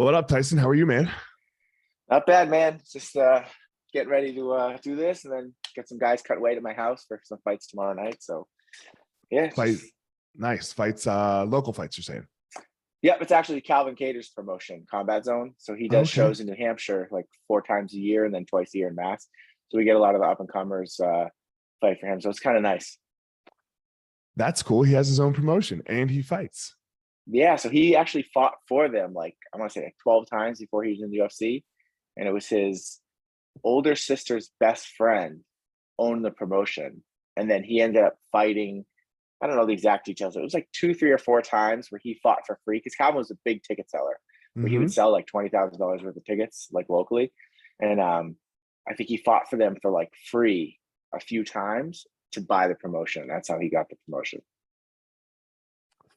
What up, Tyson? How are you, man? Not bad, man. Just getting ready to do this and then get some guys cut weight at my house for some fights tomorrow night. So yeah, Fight, nice fights, local fights, you're saying? it's actually Calvin Cater's promotion, Combat Zone. So he does Okay, shows in New Hampshire like 4 times a year and then twice a year in Mass. So we get a lot of the up and comers fight for him. So it's kind of nice. that's cool. He has his own promotion and he fights. Yeah, so he actually fought for them like I want to say like 12 times before he was in the UFC. And it was his older sister's best friend owned the promotion. And then he ended up fighting. I don't know the exact details. It was like 2, 3, or 4 times where he fought for free because Calvin was a big ticket seller where he Mm-hmm. would sell like $20,000 worth of tickets like locally. And I think he fought for them for like free a few times to buy the promotion. That's how he got the promotion.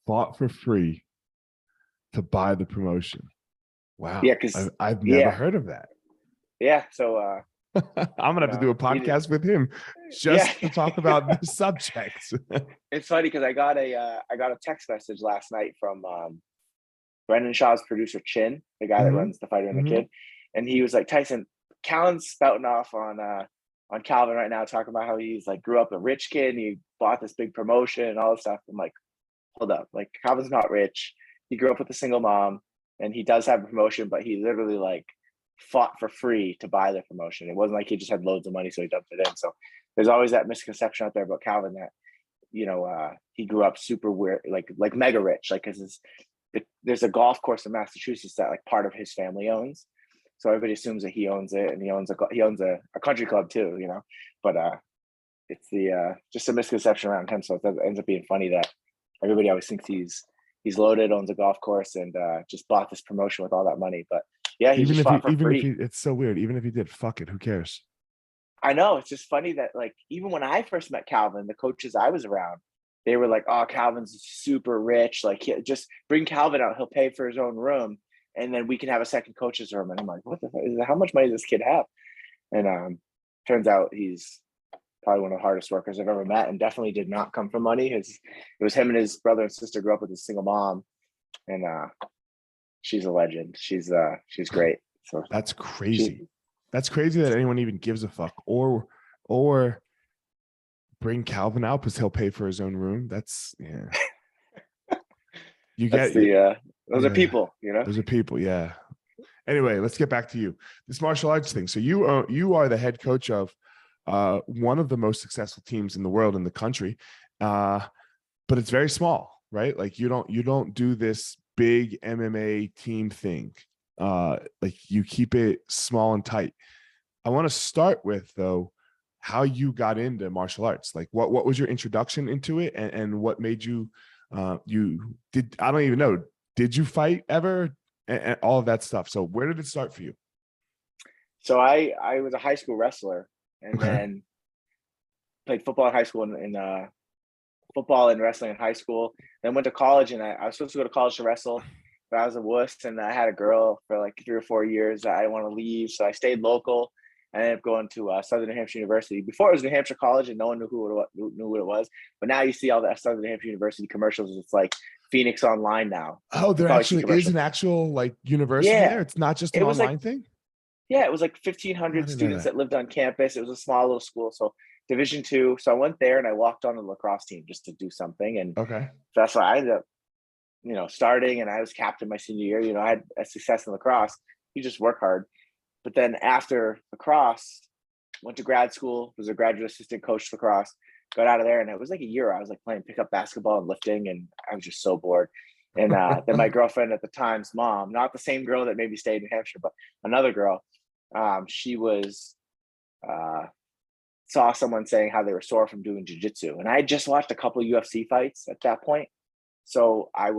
Fought for free to buy the promotion. Yeah, Wow, because I've never yeah, heard of that. yeah. So I'm gonna have to do a he did, podcast with him yeah. just to talk about this subject. It's funny because I got a text message last night from Brendan Shaw's producer Chin, the guy that Hmm. runs the Fighter and the Hmm. Kid, and he was like, Tyson, Calvin's spouting off on Calvin right now, talking about how he's like grew up a rich kid and he bought this big promotion and all this stuff. I'm like, hold up, like Calvin's not rich. He grew up with a single mom and he does have a promotion, but he literally like fought for free to buy the promotion. It wasn't like he just had loads of money, so he dumped it in. So there's always that misconception out there about Calvin that he grew up super weird, like mega rich, like because there's a golf course in Massachusetts that like part of his family owns. So everybody assumes that he owns it, and he owns a country club too, But it's the just a misconception around him. So it ends up being funny that everybody always thinks he's loaded, owns a golf course, and just bought this promotion with all that money. But yeah, he Even just if he, fought for even if he, free. it's so weird. Even if he did, fuck it. Who cares? I know it's just funny that like even when I first met Calvin, the coaches I was around, they were like, "Oh, Calvin's super rich. Like, just bring Calvin out; he'll pay for his own room, and then we can have a second coach's room." And I'm like, "What the fuck? How much money does this kid have?" And turns out he's probably one of the hardest workers I've ever met, and definitely did not come from money. It was him and his brother and sister grew up with a single mom, and she's a legend. She's great. So That's she crazy. That's crazy that anyone even gives a fuck or bring Calvin out because he'll pay for his own room. That's yeah. You that's get it. the those are Yeah. people, Those are people. Yeah. Anyway, let's get back to you. This martial arts thing. So you are the head coach of one of the most successful teams in the world in the country, but it's very small, right? Like you don't do this big MMA team thing. Like you keep it small and tight. I want to start with though how you got into martial arts. Like what was your introduction into it, and what made you you did I don't even know. Did you fight ever? And all of that stuff. So where did it start for you? So I was a high school wrestler and Okay. then played football in high school and football and wrestling in high school. Then went to college and I was supposed to go to college to wrestle, but I was a wuss and I had a girl for like 3 or 4 years. I didn't want to leave, so I stayed local. I ended up going to Southern New Hampshire University. Before it was New Hampshire College, and no one knew what it was. But now you see all the Southern New Hampshire University commercials. It's like Phoenix Online now. Oh, You there probably see actually is commercials. an actual like university Yeah, there. It's not just an it was like online thing. yeah, it was like Oh, I 1,500 didn't know students that. that lived on campus. It was a small little school, so Division II. So I went there and I walked on the lacrosse team just to do something, and Okay. that's why I ended up, starting. And I was captain my senior year. I had a success in lacrosse. You just work hard. But then after lacrosse, went to grad school. Was a graduate assistant coach lacrosse. Got out of there, and it was like a year. I was like playing pickup basketball and lifting, and I was just so bored. And then my girlfriend at the time's mom, not the same girl that maybe stayed in New Hampshire, but another girl, she was saw someone saying how they were sore from doing jujitsu, and I had just watched a couple of UFC fights at that point, so I'll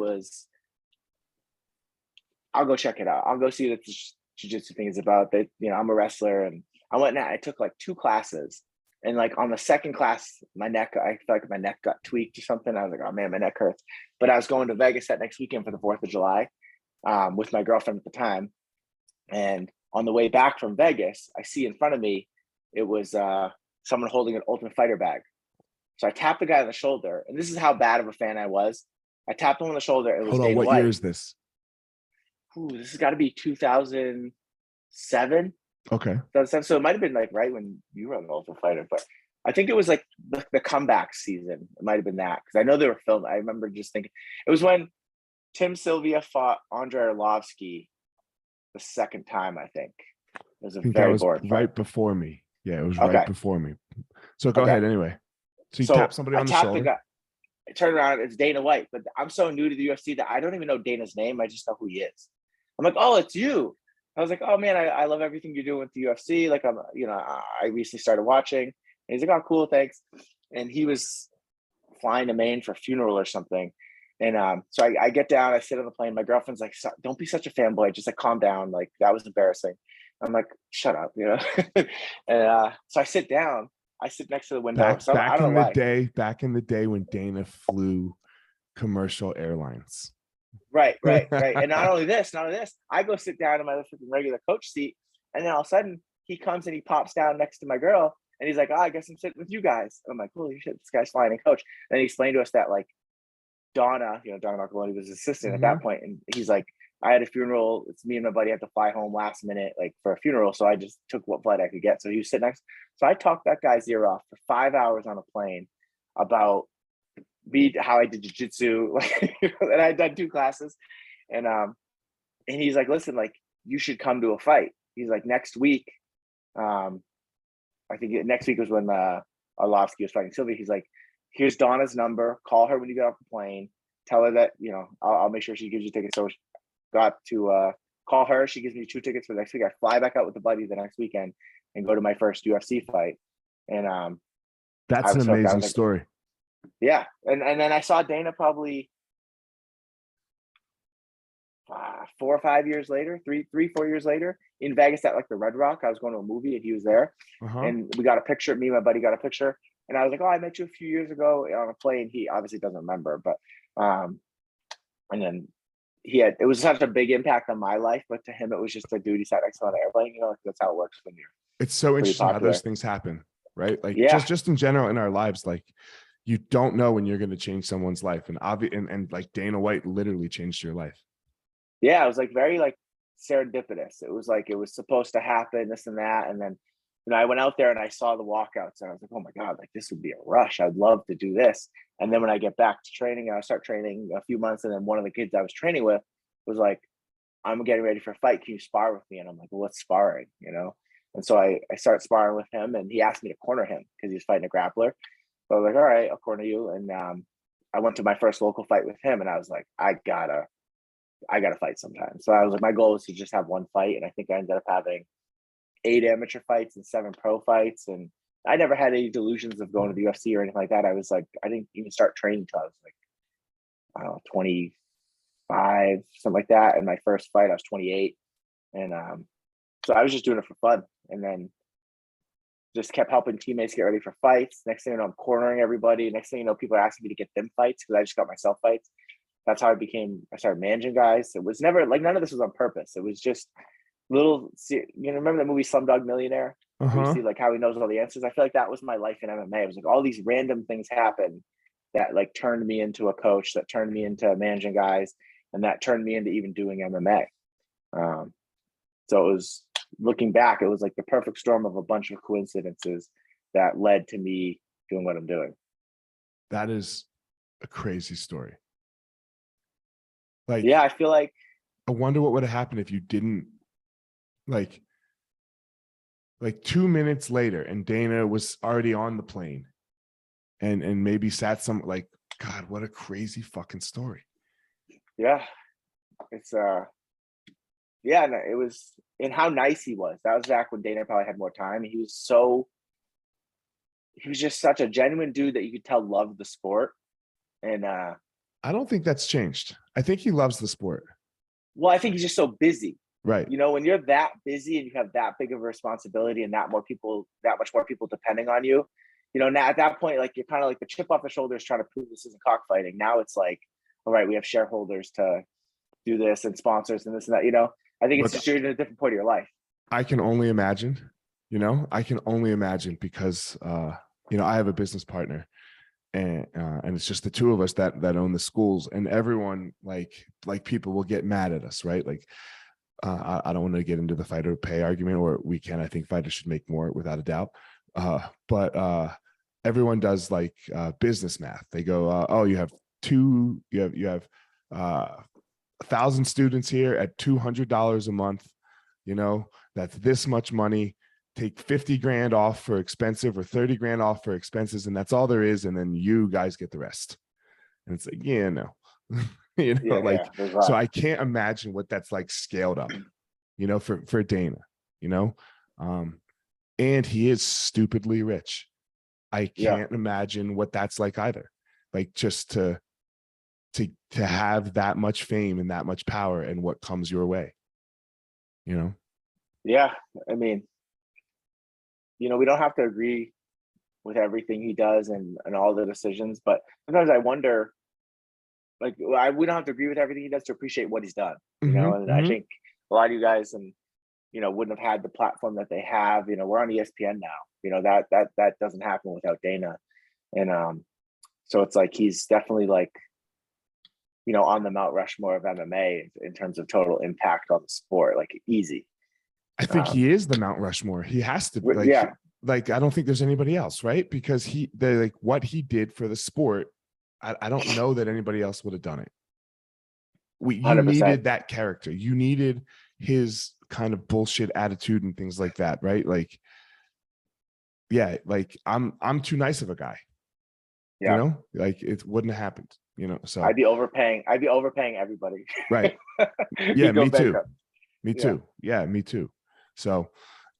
go check it out. I'll go see what the jiu-jitsu thing is about. I'm a wrestler, and I went and I took like 2 classes, and like on the second class, I felt like my neck got tweaked or something. I was like, oh man, my neck hurts. But I was going to Vegas that next weekend for the 4th of July, with my girlfriend at the time, and on the way back from Vegas, I see in front of me, it was someone holding an Ultimate Fighter bag. So I tapped the guy on the shoulder, and this is how bad of a fan I was. I tapped him on the shoulder. It was Hold on. Dana What year White. is this? this has got to be 2007. Okay. So it might have been like right when you were on the Ultimate Fighter, but I think it was like the comeback season. It might have been that because I know they were filmed. I remember just thinking it was when Tim Sylvia fought Andrei Arlovsky the second time. I think it was a I think very that was boring right fight. before me. Yeah, it was Okay. right before me. So go Okay. ahead anyway. So you So tap somebody I on the tapped shoulder. the guy. I turn around, it's Dana White, but I'm so new to the UFC that I don't even know Dana's name. I just know who he is. I'm like, oh, it's you. I was like, oh man, I love everything you're doing with the UFC. Like I recently started watching. And he's like, oh, cool, thanks. And he was flying to Maine for a funeral or something. And so I get down, I sit on the plane. My girlfriend's like, don't be such a fanboy. Just like calm down. Like that was embarrassing. I'm like, shut up, and so I sit down. I sit next to the window. I don't know why. Back in the day when Dana flew commercial airlines. Right. And not only this, I go sit down in my regular coach seat, and then all of a sudden he comes and he pops down next to my girl, and he's like, I guess I'm sitting with you guys. And I'm like, holy shit, this guy's flying in coach. And he explained to us that like Donna Marcoloni was his assistant at that point, and he's like, I had a funeral. It's me and my buddy had to fly home last minute, like for a funeral. So I just took what flight I could get. So he was sitting next. So I talked that guy's ear off for 5 hours on a plane about how I did jiu-jitsu, like, and I had done 2 classes. And he's like, listen, like you should come to a fight. He's like, next week, I think next week was when Arlovsky was fighting Sylvia. He's like, here's Donna's number. Call her when you get off the plane. Tell her that, I'll make sure she gives you tickets. So got to call her. She gives me 2 tickets for the next week. I fly back out with the buddy the next weekend and go to my first UFC fight. And that's an amazing story. Yeah. And then I saw Dana probably 4 or 5 years later, 4 years later in Vegas at like the Red Rock. I was going to a movie and he was there. And we got a picture. Me and my buddy got a picture. And I was like, oh, I met you a few years ago on a plane. He obviously doesn't remember, but and then it was such a big impact on my life, but to him it was just a dude he sat next to on an airplane. That's how it works when you're it's so interesting popular. how those things happen, right? Like just in general in our lives, like you don't know when you're going to change someone's life. And like Dana White literally changed your life. Yeah, it was like very like serendipitous. It was like it was supposed to happen, this and that. And then I went out there and I saw the walkouts and I was like, oh my God, like this would be a rush. I'd love to do this. And then when I get back to training, I start training a few months. And then one of the kids I was training with was like, I'm getting ready for a fight. Can you spar with me? And I'm like, well, what's sparring? And so I start sparring with him and he asked me to corner him because he was fighting a grappler. So I was like, all right, I'll corner you. And I went to my first local fight with him and I was like, I gotta fight sometime. So I was like, my goal was to just have one fight. And I think I ended up having 8 amateur fights and 7 pro fights. And I never had any delusions of going to the UFC or anything like that. I was like, I didn't even start training until I was like, I don't know, 25, something like that. And my first fight, I was 28. And so I was just doing it for fun. And then just kept helping teammates get ready for fights. Next thing you know, I'm cornering everybody. Next thing you know, people are asking me to get them fights because I just got myself fights. That's how I started managing guys. It was never like, none of this was on purpose. It was just little, remember the movie Slumdog Millionaire? You see like how he knows all the answers. I feel like that was my life in MMA. It was like all these random things happened that like turned me into a coach, that turned me into managing guys, and that turned me into even doing MMA. So it was, looking back, it was like the perfect storm of a bunch of coincidences that led to me doing what I'm doing. That is a crazy story. Like, yeah, I feel like I wonder what would have happened if you didn't like 2 minutes later and Dana was already on the plane and maybe sat like, God, what a crazy fucking story. Yeah. It's yeah, no, it was, and how nice he was. That was back when Dana probably had more time. He was just such a genuine dude that you could tell loved the sport. And I don't think that's changed. I think he loves the sport. Well, I think he's just so busy. Right. When you're that busy and you have that big of a responsibility and that much more people depending on you, now at that point, like you're kind of like the chip off the shoulders trying to prove this isn't cockfighting. Now it's like, all right, we have shareholders to do this and sponsors and this and that, I think it's just you're in a different point of your life. I can only imagine, because, I have a business partner and it's just the two of us that own the schools, and everyone like people will get mad at us, right? Like I don't want to get into the fighter pay argument, or we can. I think fighters should make more without a doubt. But everyone does like business math. They go, oh, you have 1,000 students here at $200 a month. You know, that's this much money. Take 50 grand off for expensive, or 30 grand off for expenses, and that's all there is. And then you guys get the rest. And it's like, yeah, no. You know, like, so I can't imagine what that's like scaled up, you know, for Dana, you know. And he is stupidly rich. I can't imagine what that's like either. Like, just to have that much fame and that much power, and what comes your way, you know. Yeah, I mean, you know, we don't have to agree with everything he does and all the decisions, but sometimes I wonder, like, we don't have to agree with everything he does to appreciate what he's done, you know. And I think a lot of you guys, and you know, wouldn't have had the platform that they have. You know, we're on ESPN now. You know, that doesn't happen without Dana, and so it's like he's definitely like, you know, on the Mount Rushmore of MMA in terms of total impact on the sport, like easy. I think he is the Mount Rushmore. He has to be, like, like, I don't think there's anybody else, right? Because they're like, what he did for the sport, I don't know that anybody else would have done it. You 100%. needed that character. You needed his kind of bullshit attitude and things like that, right? Like, yeah, like I'm too nice of a guy. You know, like, it wouldn't have happened, you know. So I'd be overpaying everybody. Right. Yeah, me too. Me too. Yeah, me too. So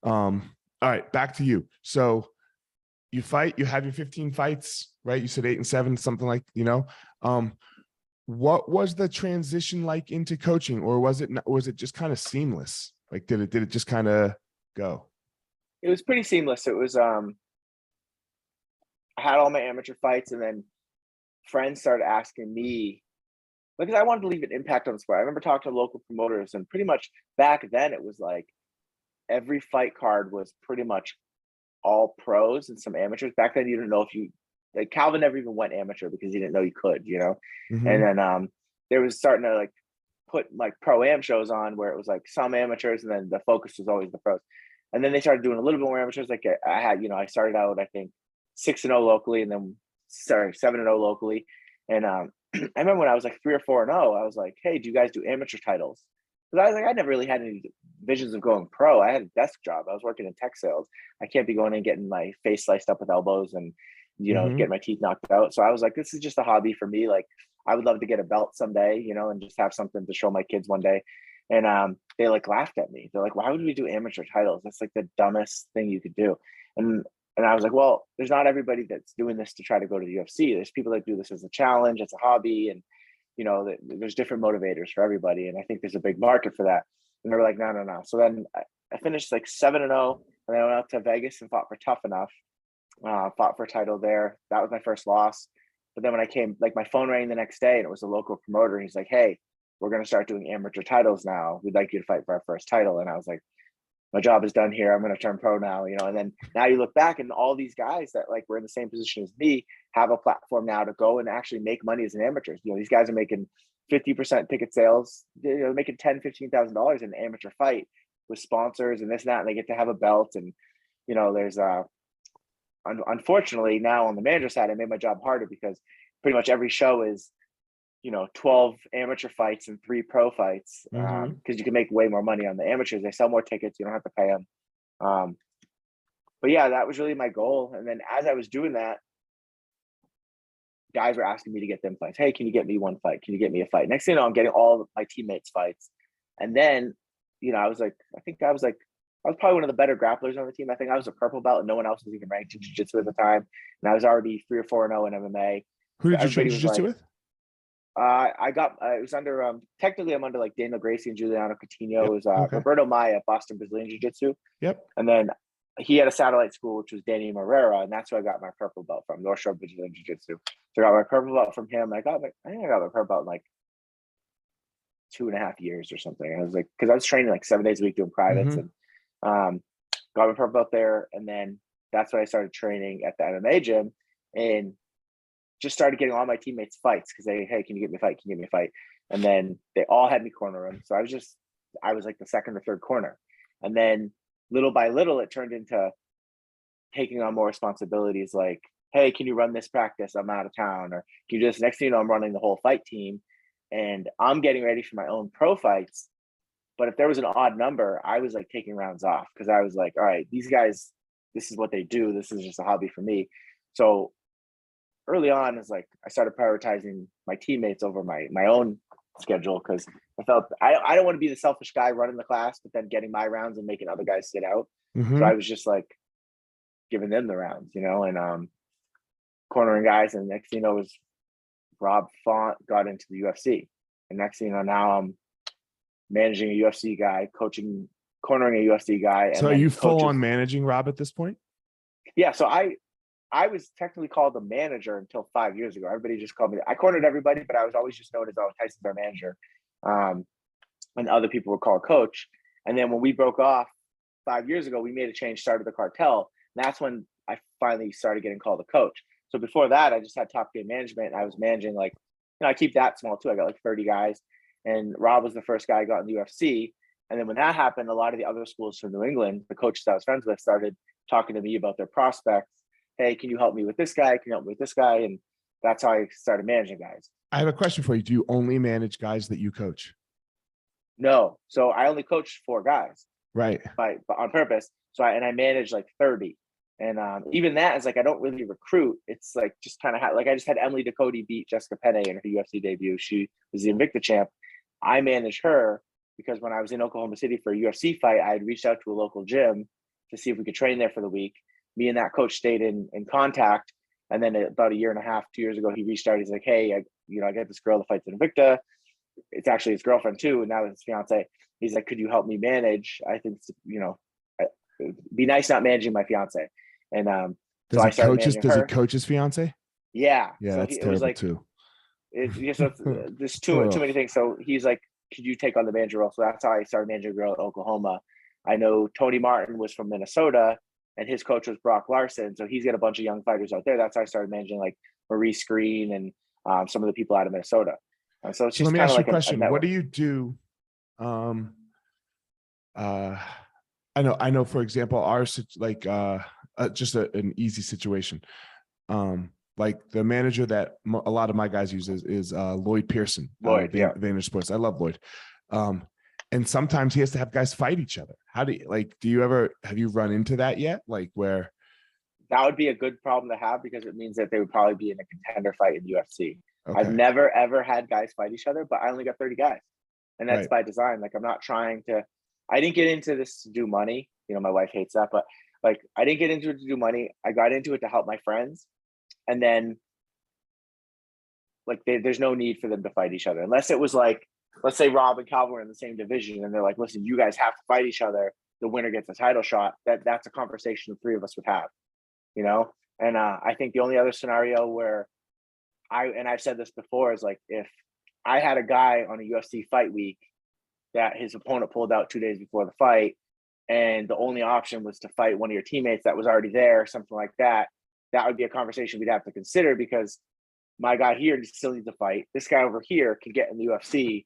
all right, back to you. So you have your 15 fights, right? You said 8 and 7, something like, you know. What was the transition like into coaching, or was it just kind of seamless? Like, did it just kind of go? It was pretty seamless. It was I had all my amateur fights, and then friends started asking me, because I wanted to leave an impact on the sport. I remember talking to local promoters, and pretty much back then it was like every fight card was pretty much all pros and some amateurs. Back then you didn't know if you, like, Calvin never even went amateur because he didn't know you could, you know. And then there was starting to like put like pro-am shows on where it was like some amateurs, and then the focus was always the pros. And then they started doing a little bit more amateurs. Like I had, you know, I started out, I think 6-0 locally, and then 7-0 locally. And I remember when I was like 3 or 4-0, I was like, hey, do you guys do amateur titles? Because I was like, I never really had any visions of going pro. I had a desk job. I was working in tech sales. I can't be going and getting my face sliced up with elbows and, you know, get my teeth knocked out. So I was like, this is just a hobby for me. Like, I would love to get a belt someday, you know, and just have something to show my kids one day. And they like laughed at me. They're like, why would we do amateur titles? That's like the dumbest thing you could do. And I was like, well, there's not everybody that's doing this to try to go to the UFC. There's people that do this as a challenge, it's a hobby, and you know, there's different motivators for everybody. And I think there's a big market for that. And they were like, no. So then I finished like 7-0, and then I went out to Vegas and fought for Tough Enough. Fought for a title there. That was my first loss. But then when I came, like, my phone rang the next day, and it was a local promoter. He's like, hey, we're going to start doing amateur titles now. We'd like you to fight for our first title. And I was like, my job is done here. I'm going to turn pro now, you know. And then now you look back, and all these guys that like were in the same position as me have a platform now to go and actually make money as an amateur. You know, these guys are making 50% ticket sales, you know, making $10,000-$15,000 in an amateur fight with sponsors and this and that, and they get to have a belt. And you know, there's unfortunately now on the manager side, I made my job harder, because pretty much every show is, you know, 12 amateur fights and 3 pro fights, because you can make way more money on the amateurs. They sell more tickets. You don't have to pay them. But yeah, that was really my goal. And then as I was doing that, guys were asking me to get them fights. Hey, can you get me one fight? Can you get me a fight? Next thing you know, I'm getting all of my teammates fights. And then, you know, I was probably one of the better grapplers on the team. I think I was a purple belt, and no one else was even ranked in jiu-jitsu at the time. And I was already 3 or 4-0 in MMA. Who did you train jiu-jitsu with? I got it was under technically I'm under like Daniel Gracie and Giuliano Coutinho. It was Roberto Maia, Boston Brazilian Jiu-Jitsu. Yep. And then he had a satellite school, which was Danny Morera, and that's where I got my purple belt from, North Shore Brazilian Jiu-Jitsu. So I got my purple belt from him. I think I got my purple belt in like 2.5 years or something. I was like, because I was training like 7 days a week doing privates, and got my purple belt there. And then that's when I started training at the MMA gym. And just started getting all my teammates fights because hey, can you get me a fight? Can you get me a fight? And then they all had me corner them. So I was like the second or third corner. And then little by little, it turned into taking on more responsibilities like, hey, can you run this practice? I'm out of town. Or can you just, next thing you know, I'm running the whole fight team and I'm getting ready for my own pro fights. But if there was an odd number, I was like taking rounds off because I was like, all right, these guys, this is what they do. This is just a hobby for me. So early on, it's like I started prioritizing my teammates over my own schedule because I felt I don't want to be the selfish guy running the class, but then getting my rounds and making other guys sit out. Mm-hmm. So I was just like giving them the rounds, and cornering guys. And next thing you know, was Rob Font got into the UFC, and next thing you know, now I'm managing a UFC guy, cornering a UFC guy. So are you full on managing Rob at this point? Yeah. So I was technically called the manager until 5 years ago. Everybody just called me. I cornered everybody, but I was always just known as, oh, Tyson's our manager. And other people were called coach. And then when we broke off 5 years ago, we made a change, started the Cartel. And that's when I finally started getting called a coach. So before that, I just had TopGame management. And I was managing I keep that small too. I got like 30 guys. And Rob was the first guy I got in the UFC. And then when that happened, a lot of the other schools from New England, the coaches I was friends with, started talking to me about their prospects. Hey, can you help me with this guy? Can you help me with this guy? And that's how I started managing guys. I have a question for you. Do you only manage guys that you coach? No. So I only coached 4 guys. Right. But on purpose. So I managed like 30. And even that is like, I don't really recruit. It's like just kind of I just had Emily Ducote beat Jessica Penne in her UFC debut. She was the Invicta champ. I managed her because when I was in Oklahoma City for a UFC fight, I had reached out to a local gym to see if we could train there for the week. Me and that coach stayed in contact. And then about a year and a half, 2 years ago, he reached out. He's like, hey, I got this girl that fights in Invicta. It's actually his girlfriend too. And now it's his fiance. He's like, could you help me manage? I think, it'd be nice not managing my fiance. And so I started managing her. Does he coach his fiance? Yeah. Yeah, so that's terrible too. There's too many things. So he's like, could you take on the manager role? So that's how I started managing a girl in Oklahoma. I know Tony Martin was from Minnesota and his coach was Brock Larson. So he's got a bunch of young fighters out there. That's how I started managing like Marie Screen and some of the people out of Minnesota. So it's just let me ask you a question. What do you do? I know, for example, ours, like just an easy situation. Like the manager that a lot of my guys use is Lloyd Pearson. Vayner Sports. I love Lloyd. And sometimes he has to have guys fight each other. How do you have you run into that yet? Like where that would be a good problem to have because it means that they would probably be in a contender fight in UFC. Okay. I've never ever had guys fight each other, but I only got 30 guys. And that's by design. Like I'm not trying to, I didn't get into this to do money. My wife hates that, but like I didn't get into it to do money. I got into it to help my friends. And then like there's no need for them to fight each other unless it was like, let's say Rob and Calvin were in the same division and they're like, listen, you guys have to fight each other. The winner gets a title shot. That's a conversation the 3 of us would have, And I think the only other scenario where I've said this before is like, if I had a guy on a UFC fight week that his opponent pulled out 2 days before the fight, and the only option was to fight one of your teammates that was already there, something like that, that would be a conversation we'd have to consider because my guy here still needs to fight. This guy over here can get in the UFC.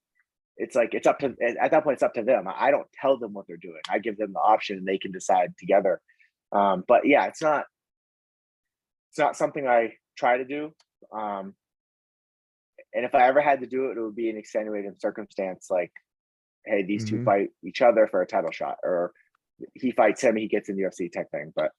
It's like, at that point, it's up to them. I don't tell them what they're doing. I give them the option and they can decide together. But yeah, it's not something I try to do. And if I ever had to do it, it would be an extenuating circumstance. Like, hey, these two fight each other for a title shot, or he fights him, he gets in the UFC type thing. But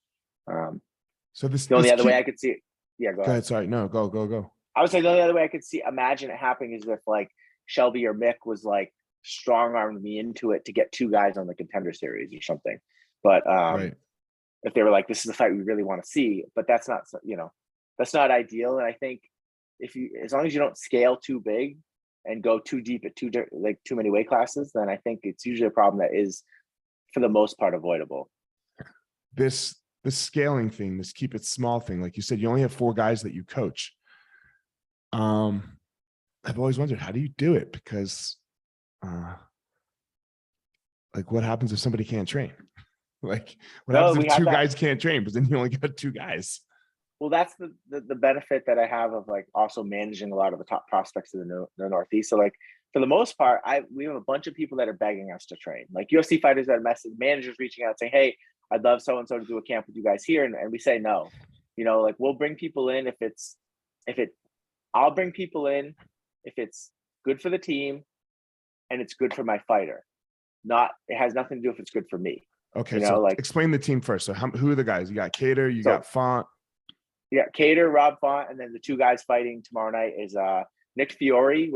so the only other way I could see it. Yeah, go ahead. Sorry, no, go. I would say the only other way I could imagine it happening is if like Shelby or Mick was like strong armed me into it to get 2 guys on the contender series or something. But if they were like, this is the fight we really want to see, but that's not, that's not ideal. And I think as long as you don't scale too big and go too deep at too many weight classes, then I think it's usually a problem that is for the most part avoidable. This scaling thing, this keep it small thing, like you said, you only have 4 guys that you coach. I've always wondered, how do you do it? Because like what happens if somebody can't train? Like what happens if 2 guys can't train, but then you only got 2 guys? Well, that's the benefit that I have of like also managing a lot of the top prospects in the Northeast. So like for the most part, we have a bunch of people that are begging us to train, like UFC fighters that are message managers reaching out saying, "Hey, I'd love so and so to do a camp with you guys here," and we say no. Like we'll bring people in I'll bring people in if it's good for the team and it's good for my fighter. It has nothing to do if it's good for me. Okay, so like explain the team first. So who are the guys? You got Cater, you got Font. Yeah, Cater, Rob Font, and then the two guys fighting tomorrow night is Nick Fiore,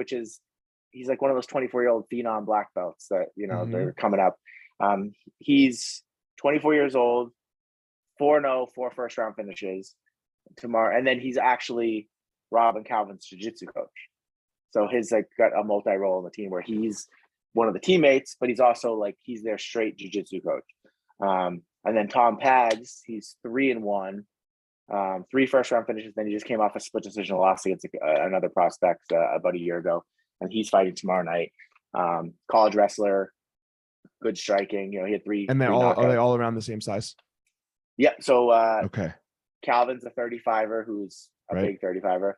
he's like one of those 24-year-old phenom black belts that they're coming up. He's 24 years old, 4-0, 4 first-round finishes tomorrow, and then he's actually Rob and Calvin's jiu-jitsu coach. So he's like got a multi-role in the team where he's one of the teammates, but he's also like he's their straight jiu-jitsu coach. And then Tom Pags, he's 3-1. 3 first-round finishes. Then he just came off a split decision loss against another prospect about a year ago, and he's fighting tomorrow night. College wrestler, good striking. He had 3. And are they all around the same size? Yep. So okay, Calvin's a 35er who's a big 35er.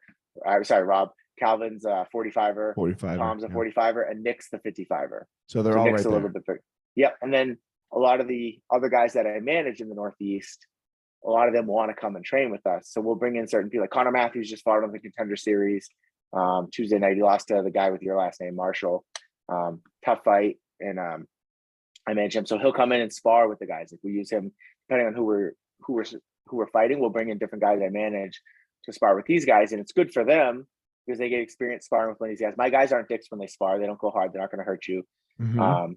Sorry, Rob. Calvin's a 45er. 45er. Tom's a 45er, and Nick's the 55er. So they're all Nick's right a little bit big. Yep. And then a lot of the other guys that I manage in the Northeast, a lot of them want to come and train with us. So we'll bring in certain people. Like Connor Matthews just fought on the Contender Series Tuesday night. He lost to the guy with your last name, Marshall. Tough fight, and I manage him. So he'll come in and spar with the guys. If we use him, depending on who we're fighting, we'll bring in different guys I manage to spar with these guys, and it's good for them because they get experience sparring with one of these guys. My guys aren't dicks when they spar; they don't go hard. They're not going to hurt you. Mm-hmm.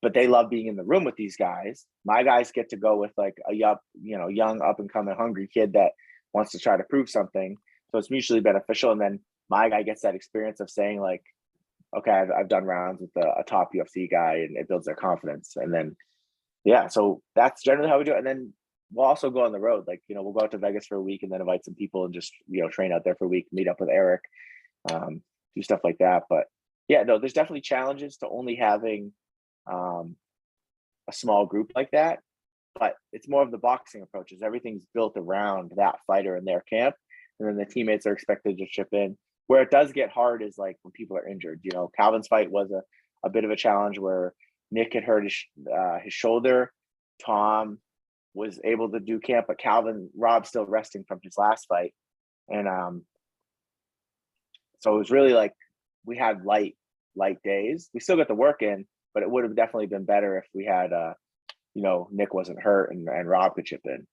But they love being in the room with these guys. My guys get to go with like a young up and coming hungry kid that wants to try to prove something. So it's mutually beneficial. And then my guy gets that experience of saying like, okay, I've done rounds with a top UFC guy, and it builds their confidence. And then, so that's generally how we do it. And then we'll also go on the road. Like, we'll go out to Vegas for a week and then invite some people and just, train out there for a week, meet up with Eric, do stuff like that. But there's definitely challenges to only having a small group like that, but it's more of the boxing approaches. Everything's built around that fighter in their camp, and then the teammates are expected to chip in. Where it does get hard is like when people are injured. Calvin's fight was a bit of a challenge where Nick had hurt his shoulder. Tom was able to do camp, but Rob's still resting from his last fight, and so it was really like we had light days. We still got the work in, but it would have definitely been better if we had, Nick wasn't hurt and Rob could chip in.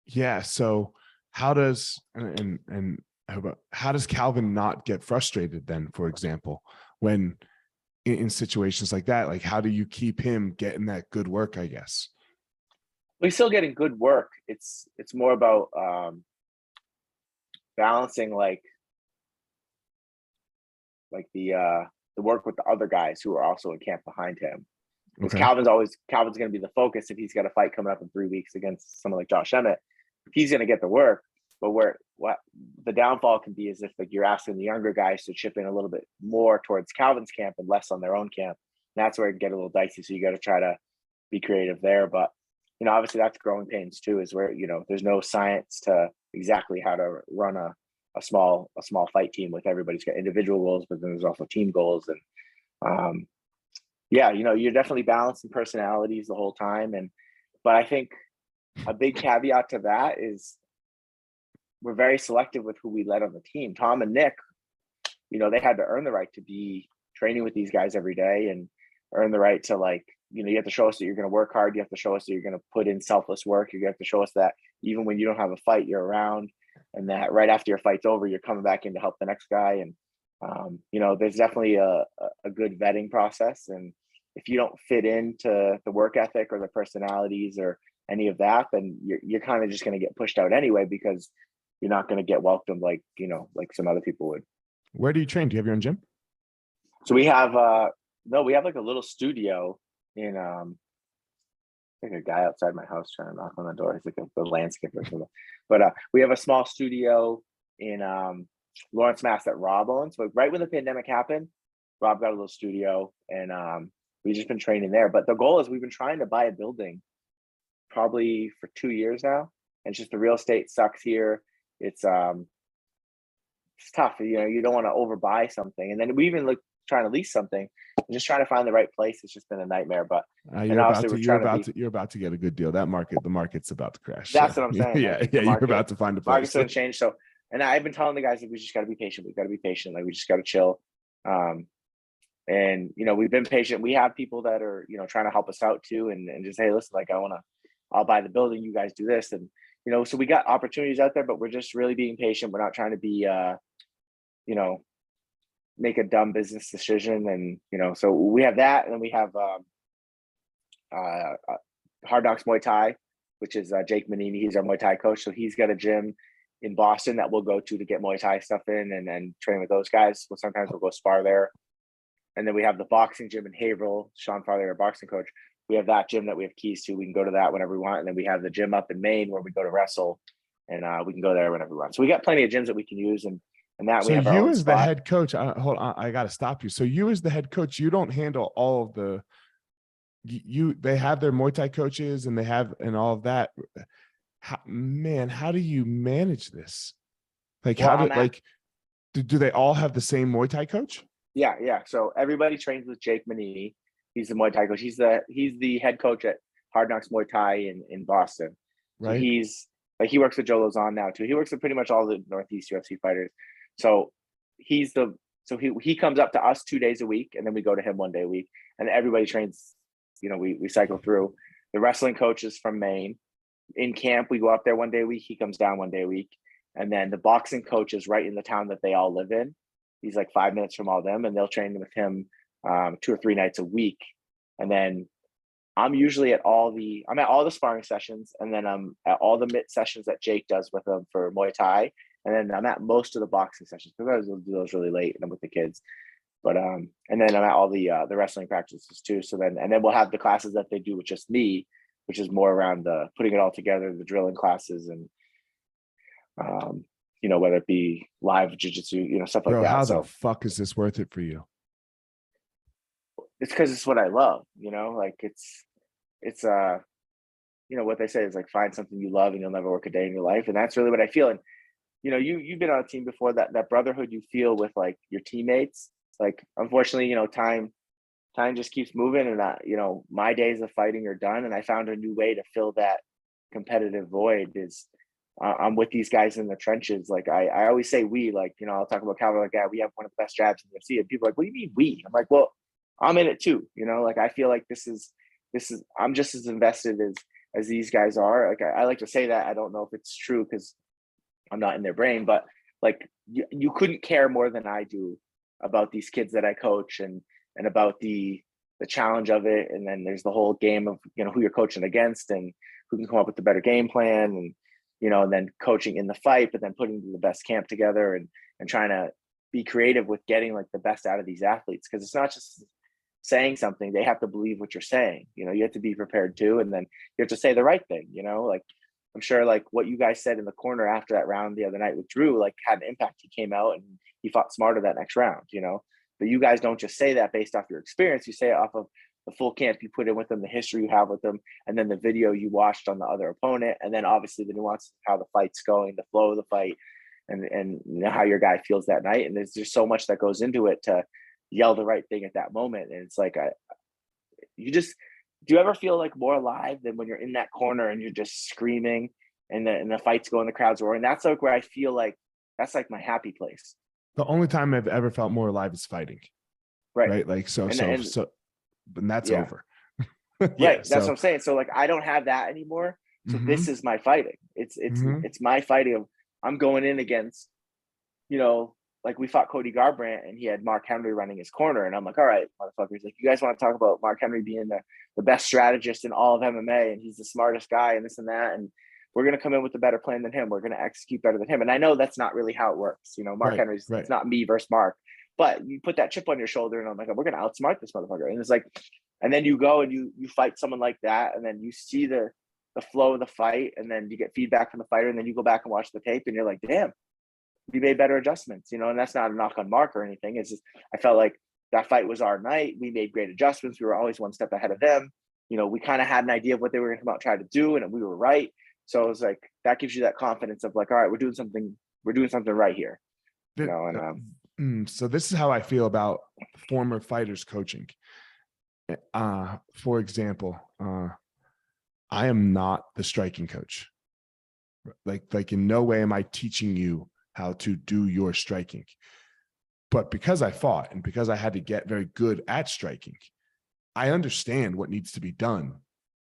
Yeah. So how does Calvin not get frustrated then, for example, when in situations like that? Like, how do you keep him getting that good work, I guess? He's still getting good work. It's more about balancing like the work with the other guys who are also in camp behind him. Because Calvin's going to be the focus if he's got a fight coming up in 3 weeks against someone like Josh Emmett. He's going to get the work, but what the downfall can be is if like you're asking the younger guys to chip in a little bit more towards Calvin's camp and less on their own camp. And that's where it can get a little dicey. So you got to try to be creative there. But obviously that's growing pains too, is where there's no science to exactly how to run a small fight team with everybody's got individual goals, but then there's also team goals. And you're definitely balancing personalities the whole time. But I think a big caveat to that is we're very selective with who we let on the team. Tom and Nick, they had to earn the right to be training with these guys every day and earn the right to you have to show us that you're going to work hard. You have to show us that you're going to put in selfless work. You have to show us that even when you don't have a fight, you're around, and that right after your fight's over, you're coming back in to help the next guy. And, there's definitely a good vetting process. And if you don't fit into the work ethic or the personalities or any of that, then you're kind of just going to get pushed out anyway, because you're not going to get welcomed like some other people would. Where do you train? Do you have your own gym? So we have, we have like a little studio in, I think a guy outside my house trying to knock on the door. He's like the landscaper or something. But we have a small studio in Lawrence, Mass that Rob owns. But right when the pandemic happened, Rob got a little studio, and we've just been training there. But the goal is we've been trying to buy a building probably for 2 years now. And it's just the real estate sucks here. It's tough. You don't want to overbuy something. And then we even look trying to lease something and just trying to find the right place. It's just been a nightmare. But you're about to get a good deal. The market's about to crash. That's what I'm saying. Yeah, you're about to find a place. Market's going to change. So, and I've been telling the guys that we just got to be patient. We've got to be patient. Like we just got to chill. And we've been patient. We have people that are trying to help us out too, and just, hey, listen, like I'll buy the building. You guys do this, and so we got opportunities out there, but we're just really being patient. We're not trying to be make a dumb business decision. And so we have that, and then we have Hard Knocks Muay Thai, which is Jake Manini. He's our Muay Thai coach, so he's got a gym in Boston that we'll go to get Muay Thai stuff in and train with those guys. Well, sometimes we'll go spar there. And then we have the boxing gym in Haverhill. Sean Farley, our boxing coach, we have that gym that we have keys to. We can go to that whenever we want. And then we have the gym up in Maine where we go to wrestle, and we can go there whenever we want. So we got plenty of gyms that we can use, and that so we have our you own as spot. the head coach, hold on, I got to stop you. So you as the head coach, you don't handle all of the, they have their Muay Thai coaches and all of that. How do you manage this? Like, do they all have the same Muay Thai coach? Yeah. So everybody trains with Jake Manini. He's the Muay Thai coach. He's the head coach at Hard Knocks Muay Thai in Boston. Right. So he works with Joe Lozon now too. He works with pretty much all the Northeast UFC fighters. So he comes up to us 2 days a week, and then we go to him 1 day a week, and everybody trains. We cycle through. The wrestling coach is from Maine. In camp, we go up there 1 day a week. He comes down 1 day a week, and then the boxing coach is right in the town that they all live in. He's like 5 minutes from all them, and they'll train with him 2 or 3 nights a week. And then I'm usually at all the sparring sessions, and then I'm at all the mitt sessions that Jake does with them for Muay Thai. And then I'm at most of the boxing sessions because I do those really late and I'm with the kids. But and then I'm at all the wrestling practices too. So then we'll have the classes that they do with just me, which is more around the putting it all together, the drilling classes, and whether it be live jiu-jitsu, stuff like that. How the fuck is this worth it for you? It's because it's what I love, like it's what they say is like, find something you love and you'll never work a day in your life. And that's really what I feel. And, you've been on a team before, that brotherhood you feel with like your teammates. Like, unfortunately, time just keeps moving, and my days of fighting are done. And I found a new way to fill that competitive void is I'm with these guys in the trenches. Like I always say I'll talk about Calvin, like, yeah, we have one of the best jabs in the UFC. And people are like, what do you mean we? I'm like, well, I'm in it too. Like I feel like this is I'm just as invested as these guys are. Like I like to say that. I don't know if it's true because I'm not in their brain, but like you couldn't care more than I do about these kids that I coach and about the challenge of it. And then there's the whole game of, who you're coaching against and who can come up with the better game plan, and, and then coaching in the fight, but then putting the best camp together and trying to be creative with getting like the best out of these athletes. Cause it's not just saying something, they have to believe what you're saying. You have to be prepared too. And then you have to say the right thing, like I'm sure like what you guys said in the corner after that round the other night with Drew, like had an impact. He came out and he fought smarter that next round, but you guys don't just say that based off your experience. You say it off of the full camp you put in with them, the history you have with them, and then the video you watched on the other opponent. And then obviously the nuances of how the fight's going, the flow of the fight, and how your guy feels that night. And there's just so much that goes into it to yell the right thing at that moment. And it's like, do you ever feel like more alive than when you're in that corner and you're just screaming and the fight's going, the crowd's roaring? That's like where I feel like that's like my happy place. The only time I've ever felt more alive is fighting. Right. Like, but that's over. Yeah, right. That's what I'm saying. So like, I don't have that anymore. So this is my fighting. It's my fighting of, I'm going in against, like we fought Cody Garbrandt and he had Mark Henry running his corner. And I'm like, all right, motherfuckers, like you guys want to talk about Mark Henry being the best strategist in all of MMA and he's the smartest guy and this and that. And we're going to come in with a better plan than him. We're going to execute better than him. And I know that's not really how it works. Mark Henry's, it's not me versus Mark, but you put that chip on your shoulder and I'm like, we're going to outsmart this motherfucker. And it's like, and then you go and you fight someone like that. And then you see the flow of the fight and then you get feedback from the fighter. And then you go back and watch the tape and you're like, damn, we made better adjustments, and that's not a knock on Mark or anything. It's just, I felt like that fight was our night. We made great adjustments. We were always one step ahead of them. we kind of had an idea of what they were going to come out and try to do, and we were right. So it was like, that gives you that confidence of like, all right, we're doing something right here. So this is how I feel about former fighters coaching. For example, I am not the striking coach. Like in no way am I teaching you how to do your striking. But because I fought and because I had to get very good at striking, I understand what needs to be done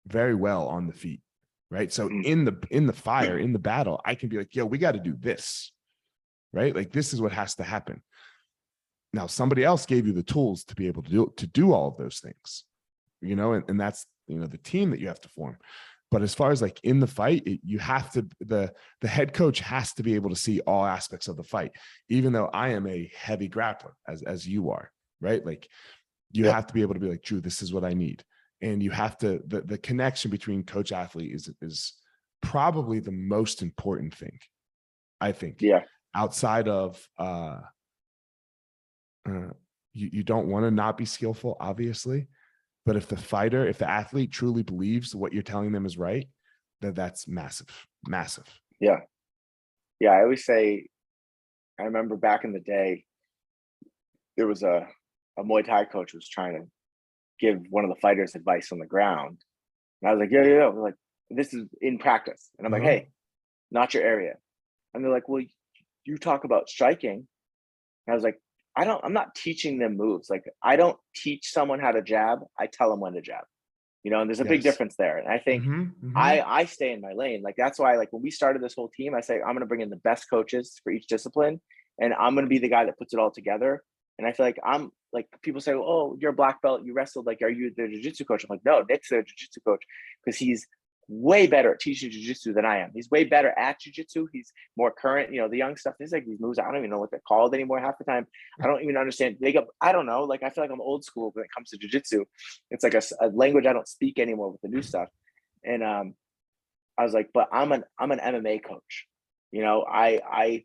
very well on the feet, right? So in the fire, in the battle, I can be like, yo, we got to do this, right? Like this is what has to happen. Now, somebody else gave you the tools to be able to do all of those things, and that's, the team that you have to form. But as far as like in the fight, you have to, the head coach has to be able to see all aspects of the fight, even though I am a heavy grappler as you are, right? Like you have to be able to be like, Drew, this is what I need. And you have to, the connection between coach athlete is probably the most important thing, I think. Yeah. Outside of, you don't want to not be skillful, obviously. But if the athlete truly believes what you're telling them is right, that's massive, massive. Yeah. Yeah. I always say, I remember back in the day, there was a Muay Thai coach who was trying to give one of the fighters advice on the ground. And I was like, yeah. We're like, this is in practice. And I'm like, hey, not your area. And they're like, well, you talk about striking. And I was like, I'm not teaching them moves. Like, I don't teach someone how to jab. I tell them when to jab, and there's a big difference there. And I think I stay in my lane. Like, that's why, like, when we started this whole team, I say, I'm going to bring in the best coaches for each discipline. And I'm going to be the guy that puts it all together. And I feel like I'm like, people say, oh, you're a black belt, you wrestled. Like, are you the jiu-jitsu coach? I'm like, no, Nick's the jiu-jitsu coach, because he's way better at teaching jiu-jitsu than I am. He's way better at jiu-jitsu. He's more current, the young stuff. There's like these moves, I don't even know what they're called anymore half the time. I don't even understand. I don't know. Like, I feel like I'm old school when it comes to jiu-jitsu. It's like a language I don't speak anymore with the new stuff. And I was like, but I'm an MMA coach. I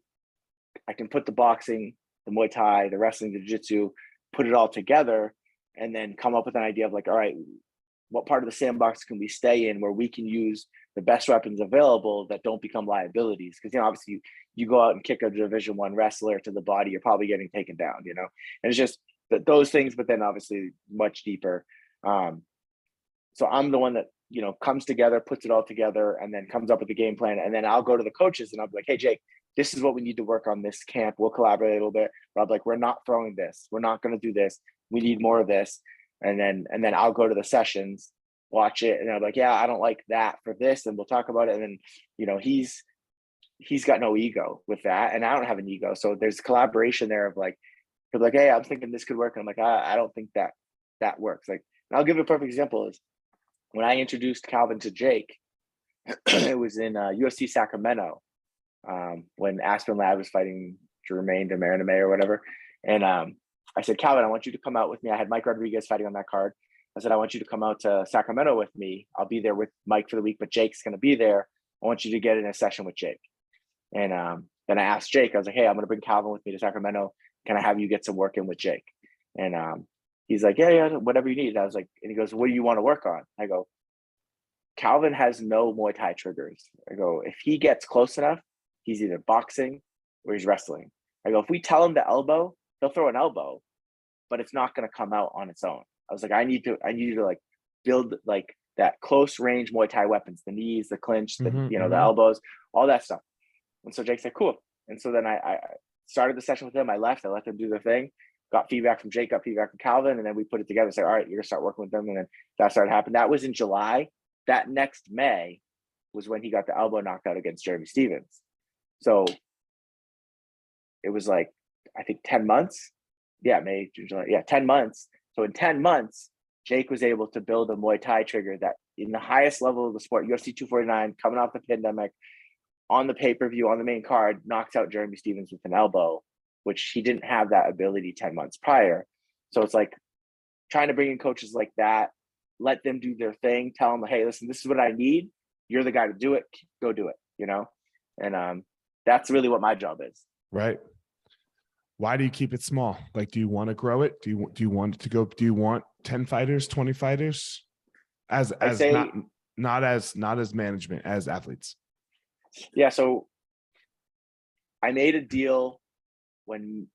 can put the boxing, the Muay Thai, the wrestling, the jiu-jitsu, put it all together, and then come up with an idea of like, all right, what part of the sandbox can we stay in where we can use the best weapons available that don't become liabilities? Because, obviously you go out and kick a Division I wrestler to the body, you're probably getting taken down, and it's just those things, but then obviously much deeper. So I'm the one that, comes together, puts it all together, and then comes up with the game plan. And then I'll go to the coaches and I'll be like, hey, Jake, this is what we need to work on this camp. We'll collaborate a little bit. But I'm like, we're not throwing this. We're not going to do this. We need more of this. And then I'll go to the sessions, watch it, and I'm like, yeah, I don't like that for this, and we'll talk about it. And then, he's got no ego with that, and I don't have an ego. So there's collaboration there of like, he'll be like, hey, I'm thinking this could work. And I'm like, I don't think that works. Like, and I'll give you a perfect example is when I introduced Calvin to Jake, it was in UFC Sacramento, when Aspen Lab was fighting Jermaine Demarname or whatever. And I said, Calvin, I want you to come out with me. I had Mike Rodriguez fighting on that card. I said, I want you to come out to Sacramento with me. I'll be there with Mike for the week, but Jake's going to be there. I want you to get in a session with Jake. And then I asked Jake, I was like, hey, I'm going to bring Calvin with me to Sacramento. Can I have you get some work in with Jake? And he's like, yeah, whatever you need. I was like, and he goes, what do you want to work on? I go, Calvin has no Muay Thai triggers. I go, if he gets close enough, he's either boxing or he's wrestling. I go, if we tell him to elbow, he'll throw an elbow, but it's not going to come out on its own. I was like, I need you to like build like that close range Muay Thai weapons, the knees, the clinch, the the elbows, all that stuff. And so Jake said, cool. And so then I started the session with him. I left. I let them do their thing. Got feedback from Jake, got feedback from Calvin, and then we put it together. Said, all right, you're gonna start working with them. And then that started happening. That was in July. That next May was when he got the elbow knockout against Jeremy Stevens. So it was like, I think 10 months. Yeah, May, June, July. Yeah, 10 months. So in 10 months, Jake was able to build a Muay Thai trigger that in the highest level of the sport, UFC 249, coming off the pandemic, on the pay-per-view, on the main card, knocks out Jeremy Stevens with an elbow, which he didn't have that ability 10 months prior. So it's like trying to bring in coaches like that, let them do their thing, tell them, hey, listen, this is what I need. You're the guy to do it. Go do it, And that's really what my job is. Right. Why do you keep it small? Like, do you want to grow it? Do you want it to go? Do you want 10 fighters, 20 fighters? as I as say, not as management, as athletes. yeah. So I made a deal when